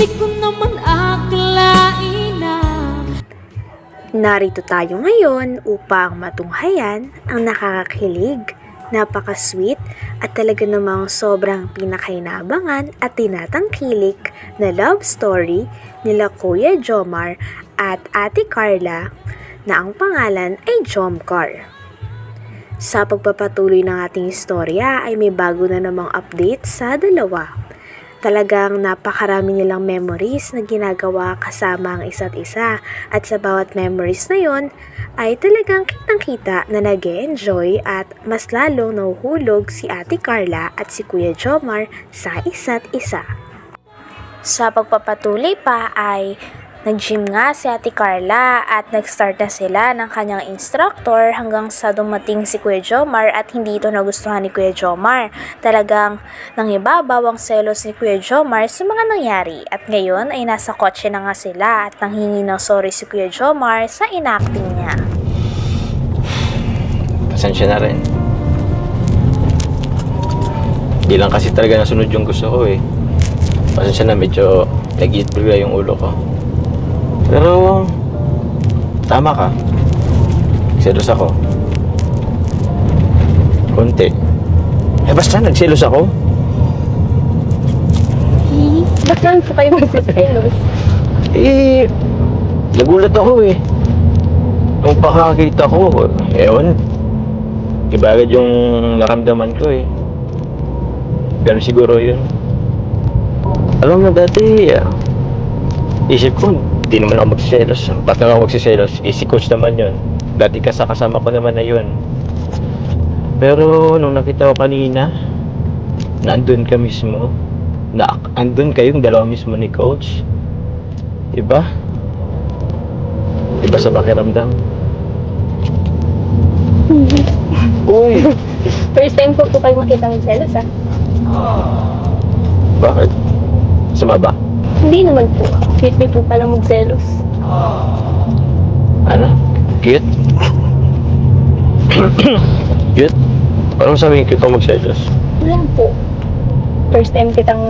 Di ko naman akalain na Narito tayo ngayon upang matunghayan ang nakakakilig, napaka-sweet at talaga namang sobrang pinakainabangan at tinatangkilik na love story nila Kuya Jomar at Ate Carla na ang pangalan ay Jomcar. Sa pagpapatuloy ng ating istorya ay may bago na namang update sa dalawa. Talagang napakarami nilang memories na ginagawa kasama ang isa't isa at sa bawat memories na yon ay talagang kitang-kita na nag-e-enjoy at mas lalong nahuhulog si Ate Carla at si Kuya Jomar sa isa't isa. Sa pagpapatuloy pa ay nag-gym nga si Ate Carla at nag-start na sila ng kanyang instructor hanggang sa dumating si Kuya Jomar at hindi ito nagustuhan ni Kuya Jomar. Talagang nangibabaw ang selos ni Kuya Jomar sa mga nangyari at ngayon ay nasa kotse na nga sila at nanghingi ng sorry si Kuya Jomar sa inacting niya. Pasensya na rin. Di lang kasi talaga nasunod yung gusto ko eh. Pasensya na, medyo nag-iitbula yung ulo ko. Pero tama ka. Nagselos ako. Konti. Eh basta nagselos ako. Ba't lang po kayo magsiselos? Eh, nagulat ako eh. Nung pakakita ko, ewan. Iba agad yung naramdaman ko eh. Pero siguro yun. Alam mo dati, isip ko, di naman ako magsiselos. Ba't naman ako magsiselos? Eh, si coach naman yun. Dati kasama ko naman na yun. Pero nung nakita ko kanina, na andun ka mismo, na andun kayong dalawa mismo ni coach. Iba? Iba sa pakiramdam. Uy! First time po kayo makita ng selos, ah. Bakit? Sama ba? Hindi naman po. Sweet me po pala magselos. Ano? Cute? Cute? Parang sabihin cute ako magselos. Wala po. First time kitang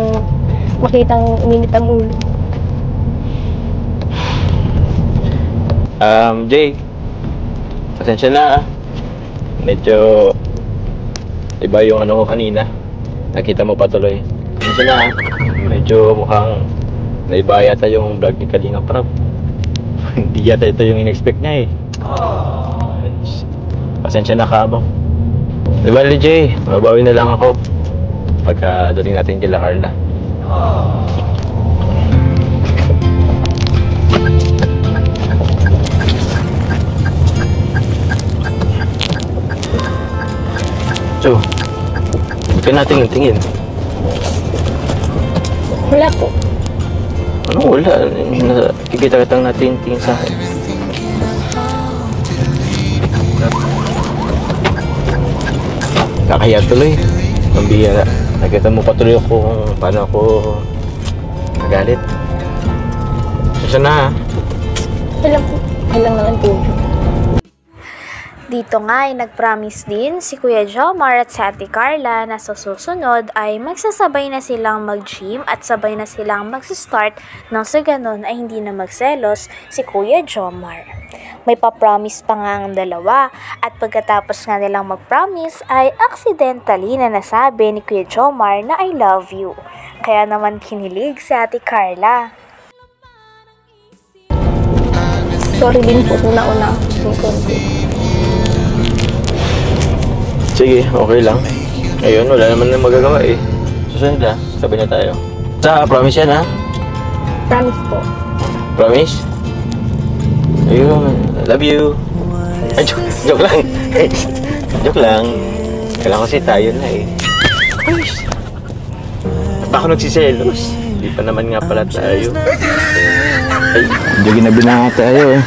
makitang uminit ang ulo. Jay. Pasensya na ah. Medyo iba yung ano ko kanina. Nakita mo pa tuloy. Pasensya na ah. Medyo mukhang naiba yata yung vlog ni Kalinga Prab. Hindi yata ito yung in-expect niya eh. Pasensya na kabang. Diba Jay, mababawi na lang ako pagka dating natin kila Carla. So, huwag ka natin tingin. Wala po. Ano wala? Kikita-kitang natin tingin sa akin. Kakahiya tuloy. Pambihira. Nakita mo pa tuloy ako kung paano ako nagalit. Kasi na ha? Wala po. Wala naman po. Dito nga ay nag-promise din si Kuya Jomar at si Ate Carla na sa susunod ay magsasabay na silang mag-gym at sabay na silang mag-start nang sa ganun ay hindi na magselos si Kuya Jomar. May pa-promise pa nga ang dalawa at pagkatapos nga nilang mag-promise ay accidentally na nasabi ni Kuya Jomar na I love you. Kaya naman kinilig si Ate Carla. Sorry din po kung nauna yung konti. Sige, okay lang. Ayun, wala naman na magagawa eh. Susunod na, sabi na tayo. Sa promise yan ha? Promise po. Promise? Ayun, love you. Ay, joke lang. Joke lang. Kailangan kasi tayo na eh. Ayos. Ba't ako nagsiselos? Di pa naman nga pala tayo. Ay, medyo ginabi na nga tayo eh.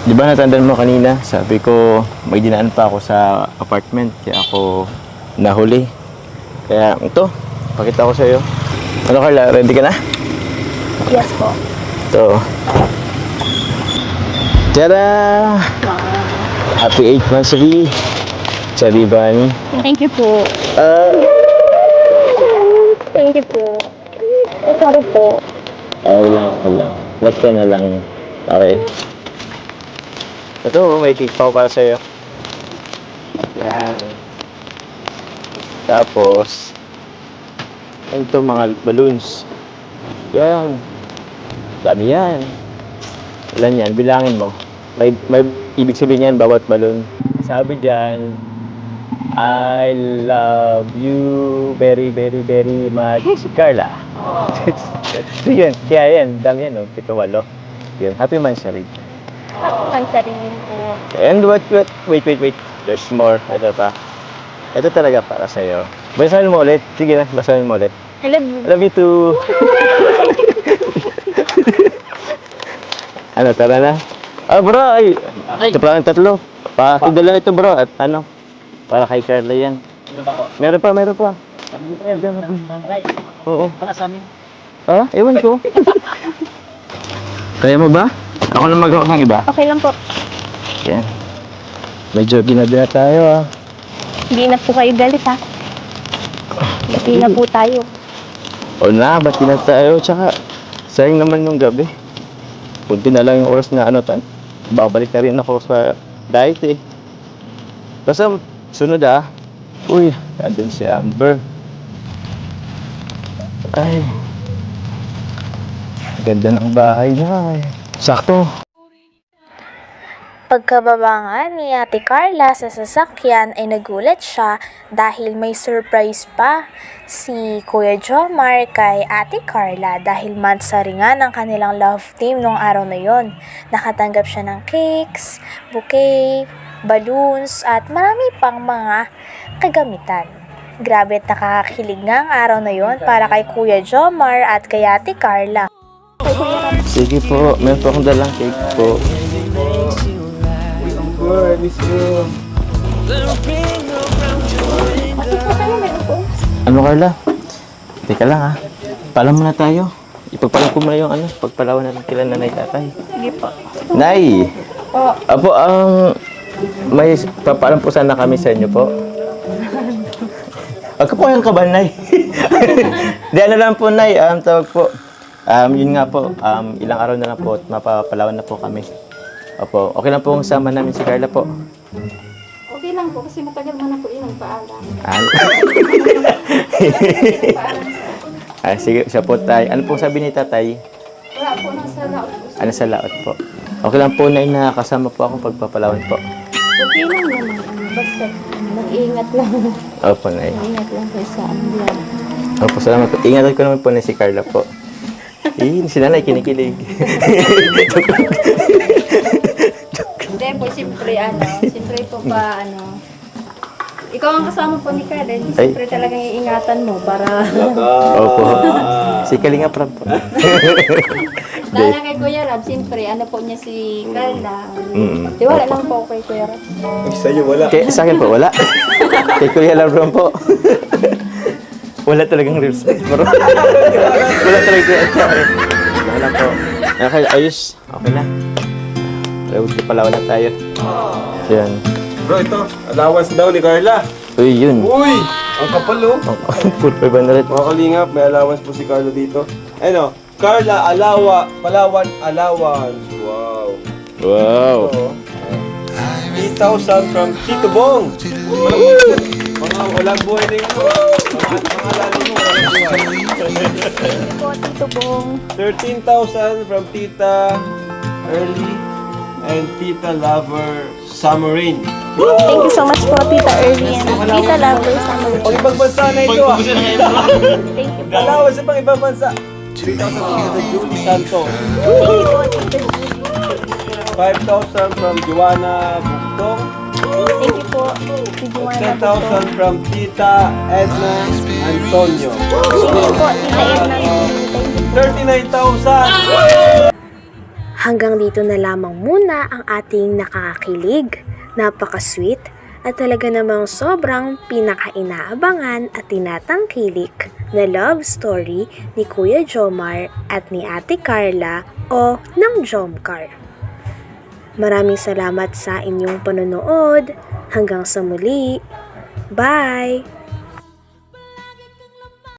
Di ba natandaan mo kanina? Sabi ko, may dinaan pa ako sa apartment. Kaya ako nahuli. Kaya ito, pakita ko sa'yo. Ano Carla, ready ka na? Yes po. Ito. Tada! Happy 8th anniversary! Sabi ba ni? Thank you po. Thank you po. Sorry po. Wala. Ba't ka na lang? Okay. Ito, may cake pa ako para sa'yo. Yan. Tapos, ito mga balloons. Yan. Dami yan. Ilan yan? Bilangin mo. May ibig sabihin yan, bawat balloon. Sabi dyan, I love you very, very, very much, Carla. So yun, kaya yan, dami yan, 7-8. Yun, happy Mansarig. Ang sarili po. And wait. There's more. Ito pa. Ito talaga para sa'yo. Basahin mo ulit. Sige na, basahin mo ulit. I love you. I love you too. Ano, tara na. Bro, ito pa ang 3. Pakidala ito bro, at para kay Carla yan. Meron pa. Oo. Para sa amin. Ewan ko. Kaya mo ba? Ako na magawa ng iba. Okay lang po. Yan. Medyo ginabila tayo Hindi na po kayo galit ha. Hindi na po tayo. O na, ba't na tayo? Tsaka, sayang naman yung gabi. Kunti na lang yung oras na babalik na rin ako sa diet eh. Basta, sunod Uy, nandun si Amber. Ay. Ganda ng bahay niya eh. Sakto. Pagkababa nga ni Ate Carla sa sasakyan ay nagulat siya dahil may surprise pa si Kuya Jomar kay Ate Carla dahil monthsary nga ng kanilang love team nung araw na yon. Nakatanggap siya ng cakes, bouquet, balloons at marami pang mga kagamitan. Grabe at nakakakilig nga ang araw na yon para kay Kuya Jomar at kay Ate Carla. Sige po, meron po akong dalang cake po. Ano Carla? Teka lang Paalam muna tayo. Ipagpalam ko muna yung pagpalawan natin kila nanay tatay. Sige po. Nay! Apo, may papaalam po sana kami sa inyo po. Huwag ka po yung kaban, Nay. Di lang po, Nay. Tawag po. Yun nga po, ilang araw na lang po at mapapalawan na po kami. Opo, okay lang po sama namin si Carla po. Okay lang po kasi matagal mo na po yun ang paalam. Sige, siya po tayo. Ano pong sabi ni tatay? Wala po nang sa laot po. Sa laot po. Okay lang po, Nay, na kasama po ako pagpapalawan po. Okay lang naman. Basta mag-iingat lang. Opo, Nay. Mag-iingat lang kayo sa ambiyan. Opo, salamat po. Ingatan ko naman po na si Carla po. Si nanay kinikilig. Hindi po, siyempre po pa ikaw ang kasama po ni Karen, siyempre talagang iingatan mo para Opo. Si Kalinga Prab po. dahil lang kay Kuya Rab, siyempre po niya si Carla. Tiwala lang po kay Kuya Rab. Sa akin po, wala. Kay Kuya Labron po. Wala talagang respect, bro. Wala talagang wala po. Okay, ayos. Okay na. Palawan na tayo. Yan. Bro, ito. Allowance daw ni Carla. Uy, yun. Uy! Ang kapal, oh. Food 500. Mga kalingap, may allowance po si Carla dito. Carla, Palawan allowance. Wow. Wow. Ito, 8,000 from Tito Bong. Mga walang buhay na yun. Mga lalo mo, walang buhay. Tito Bong. 13,000 from Tita Early and Tita Lover Summerine. Thank you so much po, Tita Early and Tita Lover Summer. Pang ibang bansa na ito Thank you po. Allowance sa pang ibang bansa. 3,000 from Tita Julie Santos. Thank you po, Tita Julie. 5,000 from Joanna Bugtong. Thank you po, si Joanna. 10,000 from Tita Edna Antonio. Thank you po, Tita Edna. Thank you. 39,000! Hanggang dito na lamang muna ang ating nakakakilig, napaka-sweet at talaga namang sobrang pinaka-inaabangan at tinatangkilik na love story ni Kuya Jomar at ni Ate Carla o ng Jomcar. Maraming salamat sa inyong panonood. Hanggang sa muli. Bye!